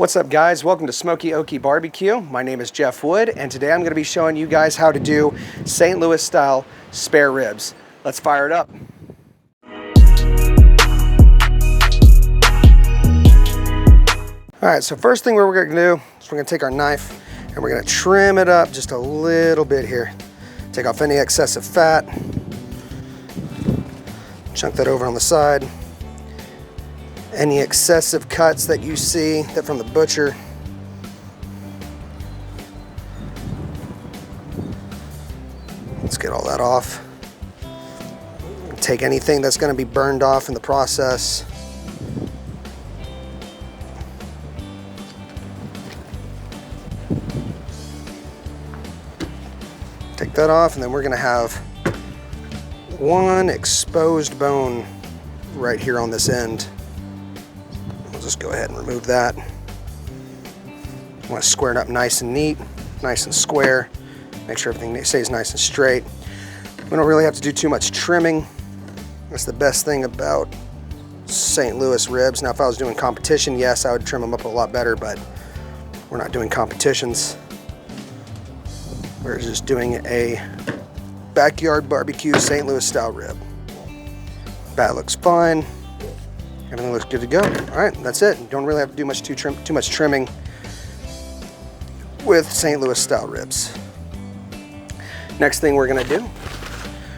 What's up, guys? Welcome to Smokie Okie BBQ. My name is Jeff Wood, and today I'm going to be showing you guys how to do St. Louis style spare ribs. Let's fire it up. All right, so first thing we're going to do is we're going to take our knife and we're going to trim it up just a little bit here. Take off any excessive fat. Chunk that over on the side. Any excessive cuts that you see that from the butcher. Let's get all that off. Take anything that's going to be burned off in the process. Take that off, and then we're going to have one exposed bone right here on this end. We'll just go ahead and remove that. I want to square it up nice and neat, nice and square. Make sure everything stays nice and straight. We don't really have to do too much trimming. That's the best thing about St. Louis ribs. Now, if I was doing competition, yes, I would trim them up a lot better, but we're not doing competitions. We're just doing a backyard barbecue St. Louis style rib. That looks fine. Everything looks good to go. All right, that's it. You don't really have to do too much trimming with St. Louis style ribs. Next thing we're gonna do,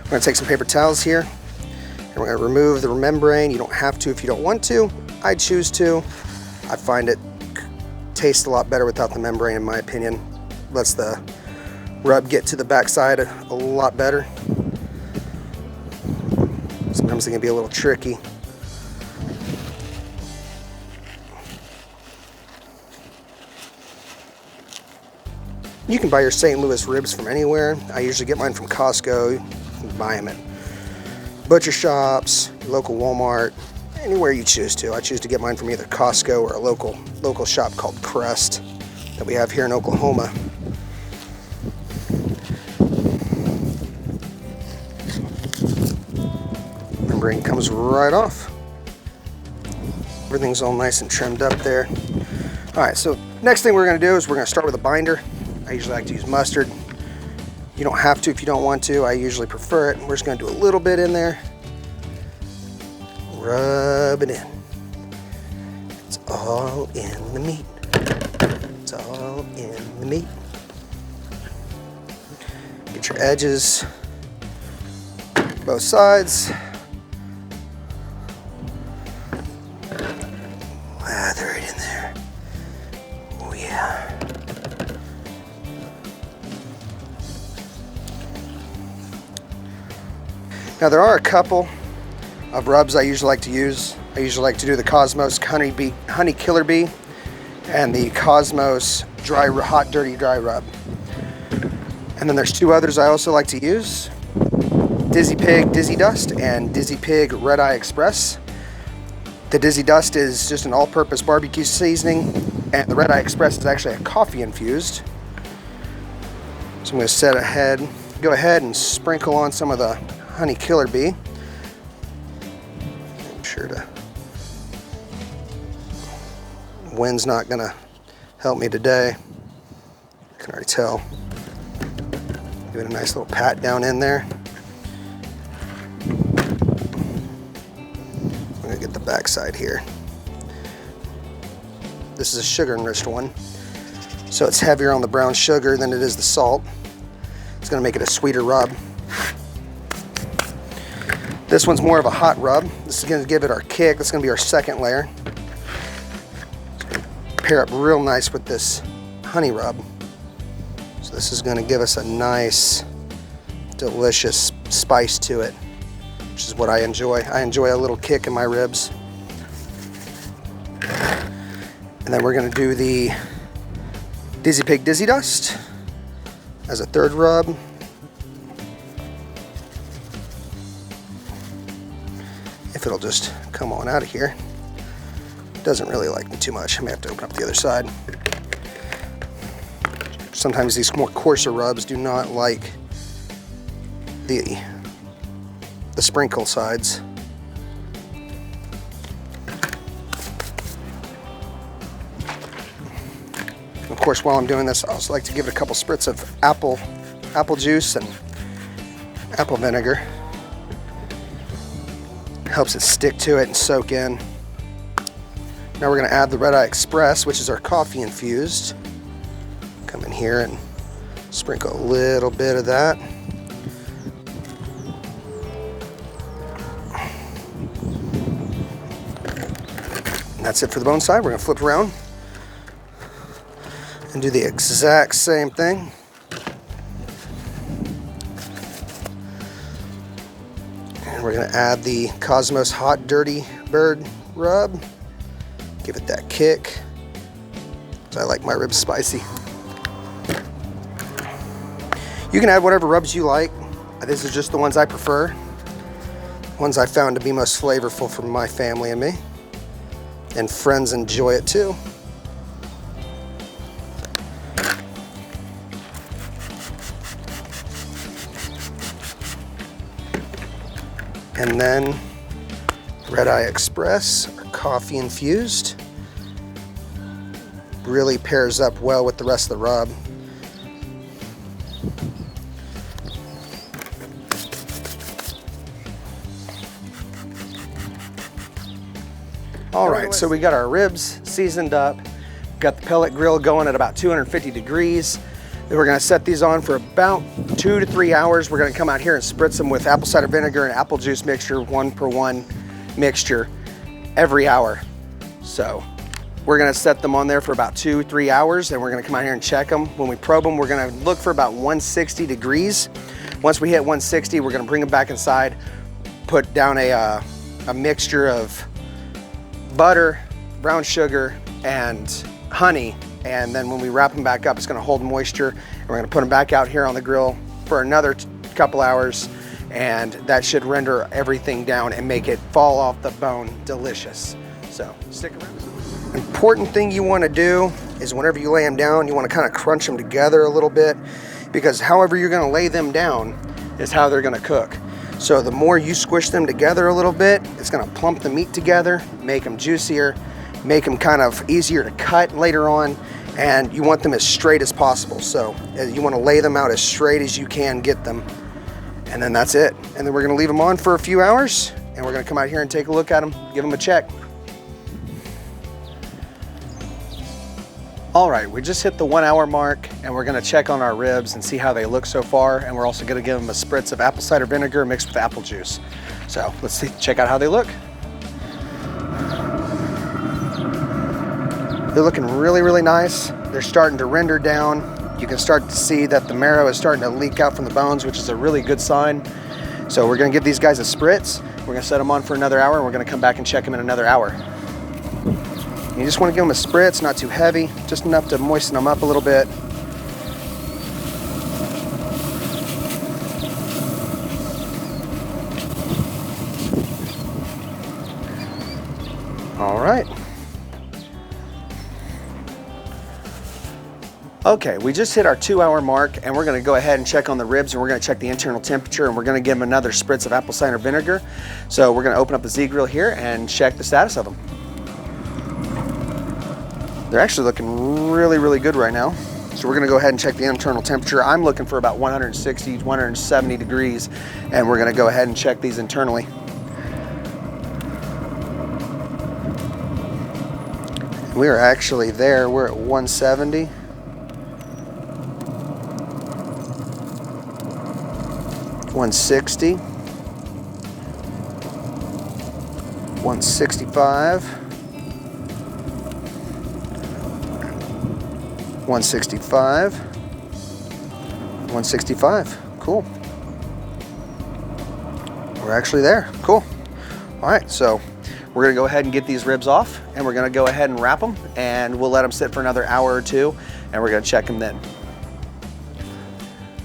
we're gonna take some paper towels here and we're gonna remove the membrane. You don't have to if you don't want to. I choose to. I find it tastes a lot better without the membrane, in my opinion. Lets the rub get to the backside a lot better. Sometimes they can be a little tricky. You can buy your St. Louis ribs from anywhere. I usually get mine from Costco. You can buy them at butcher shops, local Walmart, anywhere you choose to. I choose to get mine from either Costco or a local shop called Crust that we have here in Oklahoma. Membrane comes right off. Everything's all nice and trimmed up there. All right, so next thing we're gonna do is we're gonna start with a binder. I usually like to use mustard. You don't have to if you don't want to. I usually prefer it. We're just gonna do a little bit in there. Rub it in. It's all in the meat. It's all in the meat. Get your edges, both sides. Lather it in there. Oh yeah. Now there are a couple of rubs I usually like to use. I usually like to do the Kosmos Honey Killer Bee and the Kosmos Hot Dirty Dry Rub. And then there's two others I also like to use. Dizzy Pig Dizzy Dust and Dizzy Pig Red Eye Express. The Dizzy Dust is just an all-purpose barbecue seasoning, and the Red Eye Express is actually a coffee infused. So I'm going to go ahead and sprinkle on some of the Honey Killer Bee. I'm sure the wind's not going to help me today. I can already tell. Give it a nice little pat down in there. I'm going to get the back side here. This is a sugar enriched one, so it's heavier on the brown sugar than it is the salt. It's going to make it a sweeter rub. This one's more of a hot rub. This is going to give it our kick. That's going to be our second layer. It's going to pair up real nice with this honey rub. So this is going to give us a nice, delicious spice to it, which is what I enjoy. I enjoy a little kick in my ribs. And then we're going to do the Dizzy Pig Dizzy Dust as a third rub. If it'll just come on out of here. Doesn't really like me too much. I may have to open up the other side. Sometimes these more coarser rubs do not like the sprinkle sides. Of course, while I'm doing this, I also like to give it a couple spritz of apple juice and apple vinegar. Helps it stick to it and soak in. Now we're going to add the Red Eye Express, which is our coffee infused. Come in here and sprinkle a little bit of that. And that's it for the bone side. We're going to flip around and do the exact same thing. And we're going to add the Cosmos Hot Dirty Bird rub. Give it that kick. I like my ribs spicy. You can add whatever rubs you like. This is just the ones I prefer. Ones I found to be most flavorful for my family and me. And friends enjoy it too. And then Red Eye Express, or coffee infused. Really pairs up well with the rest of the rub. All right, so we got our ribs seasoned up. Got the pellet grill going at about 250 degrees. Then we're gonna set these on for about 2 to 3 hours. We're gonna come out here and spritz them with apple cider vinegar and apple juice mixture, 1-for-1 mixture every hour. So we're gonna set them on there for about 2-3 hours, and we're gonna come out here and check them. When we probe them, we're gonna look for about 160 degrees. Once we hit 160, we're gonna bring them back inside, put down a mixture of butter, brown sugar, and honey, and then when we wrap them back up, it's going to hold moisture, and we're going to put them back out here on the grill for another couple hours, and that should render everything down and make it fall off the bone delicious. So stick around. Important thing you want to do is whenever you lay them down, you want to kind of crunch them together a little bit, because however you're going to lay them down is how they're going to cook. So the more you squish them together a little bit, it's gonna plump the meat together, make them juicier, make them kind of easier to cut later on, and you want them as straight as possible. So you wanna lay them out as straight as you can get them, and then that's it. And then we're gonna leave them on for a few hours, and we're gonna come out here and take a look at them, give them a check. All right, we just hit the 1 hour mark, and we're gonna check on our ribs and see how they look so far, and we're also gonna give them a spritz of apple cider vinegar mixed with apple juice. So let's check out how they look. They're looking really, really nice. They're starting to render down. You can start to see that the marrow is starting to leak out from the bones, which is a really good sign. So we're gonna give these guys a spritz. We're gonna set them on for another hour, and we're gonna come back and check them in another hour. You just want to give them a spritz, not too heavy, just enough to moisten them up a little bit. All right. Okay, we just hit our 2 hour mark, and we're going to go ahead and check on the ribs, and we're going to check the internal temperature, and we're going to give them another spritz of apple cider vinegar. So we're going to open up the Z-Grill here and check the status of them. They're actually looking really, really good right now. So we're gonna go ahead and check the internal temperature. I'm looking for about 160, 170 degrees, and we're gonna go ahead and check these internally. We are actually there, we're at 170. $160, $165, $165, $165. Cool. We're actually there. Cool. All right, so we're gonna go ahead and get these ribs off, and we're gonna go ahead and wrap them, and we'll let them sit for another hour or two, and we're gonna check them then.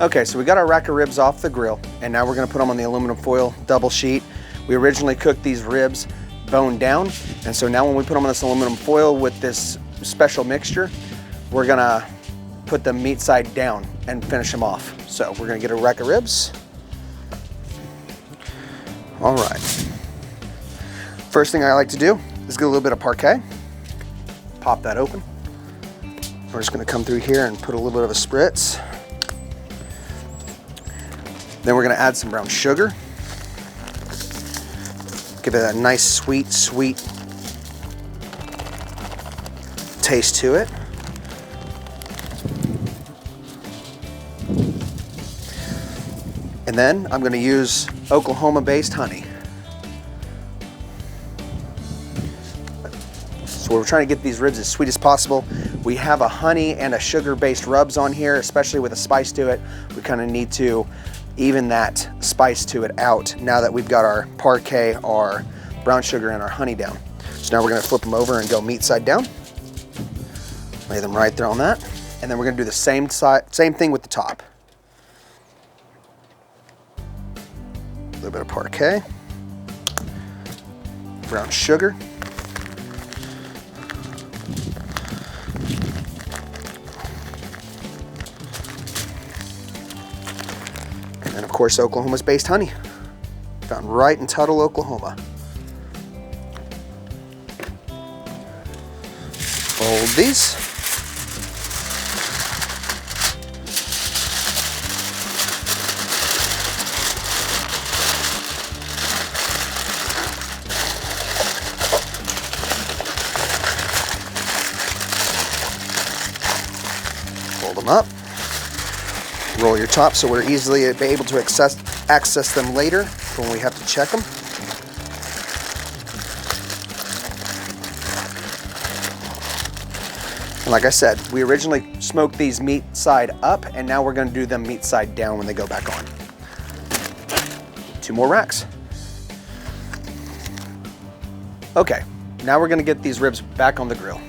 Okay, so we got our rack of ribs off the grill, and now we're gonna put them on the aluminum foil double sheet. We originally cooked these ribs bone down, and so now when we put them on this aluminum foil with this special mixture, we're gonna put the meat side down and finish them off. So we're gonna get a rack of ribs. All right. First thing I like to do is get a little bit of parquet. Pop that open. We're just gonna come through here and put a little bit of a spritz. Then we're gonna add some brown sugar. Give it a nice sweet taste to it. And then I'm gonna use Oklahoma-based honey. So we're trying to get these ribs as sweet as possible. We have a honey and a sugar-based rubs on here, especially with a spice to it. We kind of need to even that spice to it out now that we've got our parquet, our brown sugar, and our honey down. So now we're gonna flip them over and go meat side down. Lay them right there on that. And then we're gonna do the same thing with the top. A little bit of parquet, brown sugar, and of course Oklahoma's based honey, found right in Tuttle, Oklahoma. Fold these. Fold them up. Roll your top so we're easily able to access them later when we have to check them. And like I said, we originally smoked these meat side up, and now we're going to do them meat side down when they go back on. 2 more racks. Okay, now we're going to get these ribs back on the grill.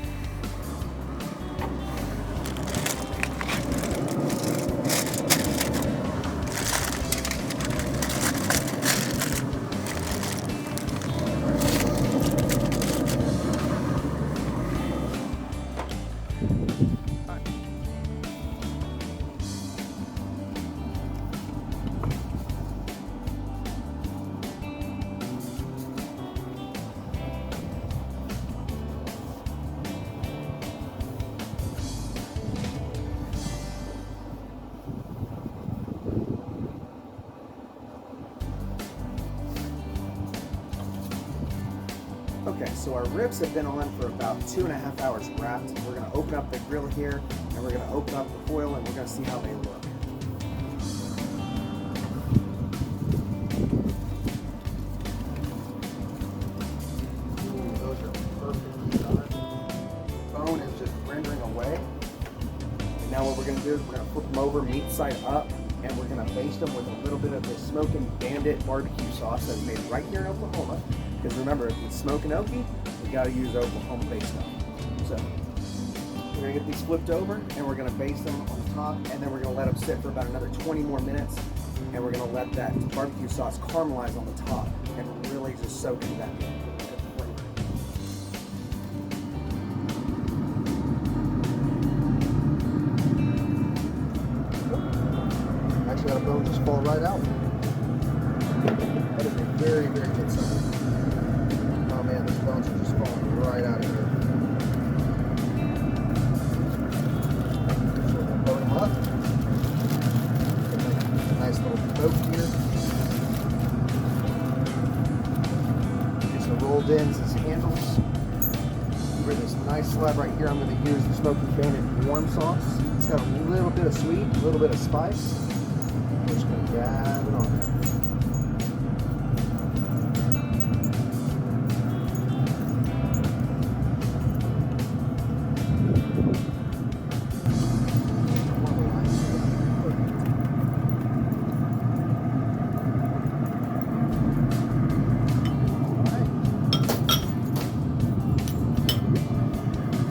Okay, so our ribs have been on for about 2.5 hours wrapped. We're gonna open up the grill here, and we're gonna open up the foil, and we're gonna see how they look. Those are perfectly done. Bone is just rendering away. And now what we're gonna do is we're gonna flip them over meat side up, and we're gonna baste them with a little bit of the Smokin' Bandit barbecue sauce that's made right here in Oklahoma. Because remember, if it's Smokie Okie, we gotta use Oklahoma-based stuff. So we're gonna get these flipped over, and we're gonna baste them on top, and then we're gonna let them sit for about another 20 more minutes, and we're gonna let that barbecue sauce caramelize on the top and really just soak into that meat. Actually, that bone just fall right out. That is a very, very good sign. Oh man, these bones are just falling right out of here. So we'll load them up. Get a nice little boat here. Get some rolled ends as handles. For this nice slab right here, I'm going to use the Smokie Bandit warm sauce. It's got a little bit of sweet, a little bit of spice. We're just going to dab it on there.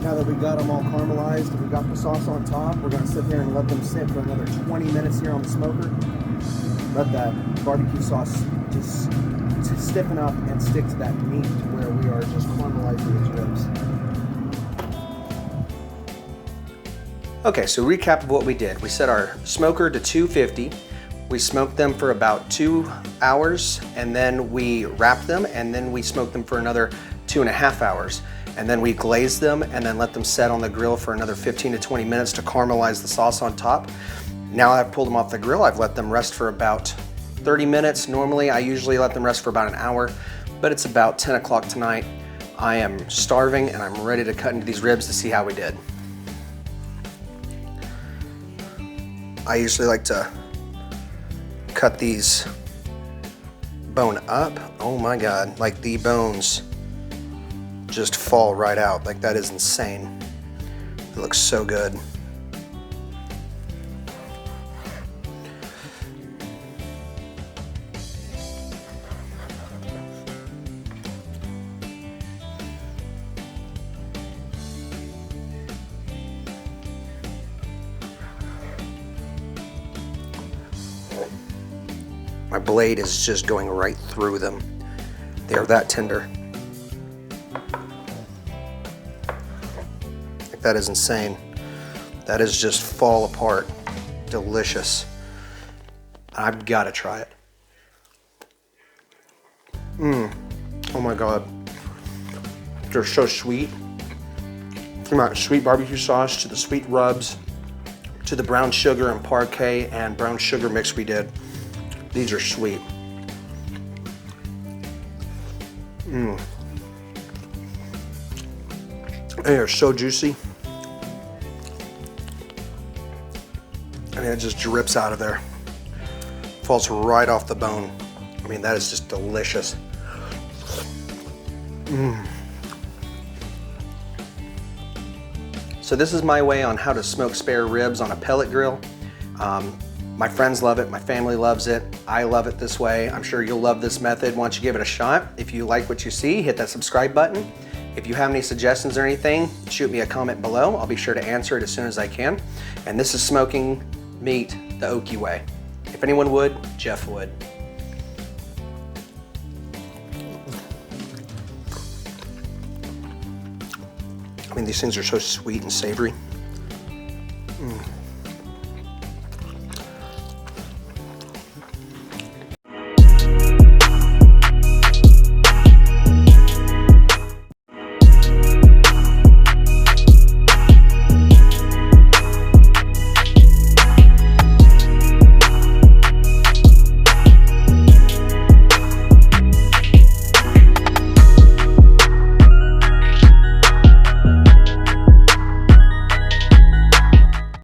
Now that we got them all caramelized and we got the sauce on top, we're gonna sit here and let them sit for another 20 minutes here on the smoker. Let that barbecue sauce just stiffen up and stick to that meat where we are just caramelizing these ribs. Okay, so recap of what we did. We set our smoker to 250. We smoked them for about 2 hours, and then we wrapped them, and then we smoked them for another 2.5 hours. And then we glaze them and then let them set on the grill for another 15 to 20 minutes to caramelize the sauce on top. Now I've pulled them off the grill, I've let them rest for about 30 minutes. Normally I usually let them rest for about an hour, but it's about 10 o'clock tonight. I am starving and I'm ready to cut into these ribs to see how we did. I usually like to cut these bone up. Oh my God, like the bones just fall right out. Like that is insane. It looks so good. My blade is just going right through them. They are that tender. Like that is insane. That is just fall apart. Delicious. I've got to try it. Oh my God. They're so sweet. From that sweet barbecue sauce to the sweet rubs to the brown sugar and parquet and brown sugar mix we did. These are sweet. They are so juicy. I mean, it just drips out of there. Falls right off the bone. I mean, that is just delicious. So this is my way on how to smoke spare ribs on a pellet grill. My friends love it, my family loves it, I love it this way. I'm sure you'll love this method once you give it a shot. If you like what you see, hit that subscribe button. If you have any suggestions or anything, shoot me a comment below. I'll be sure to answer it as soon as I can. And this is smoking meat the Okie way. If anyone would, Jeff would. I mean, these things are so sweet and savory.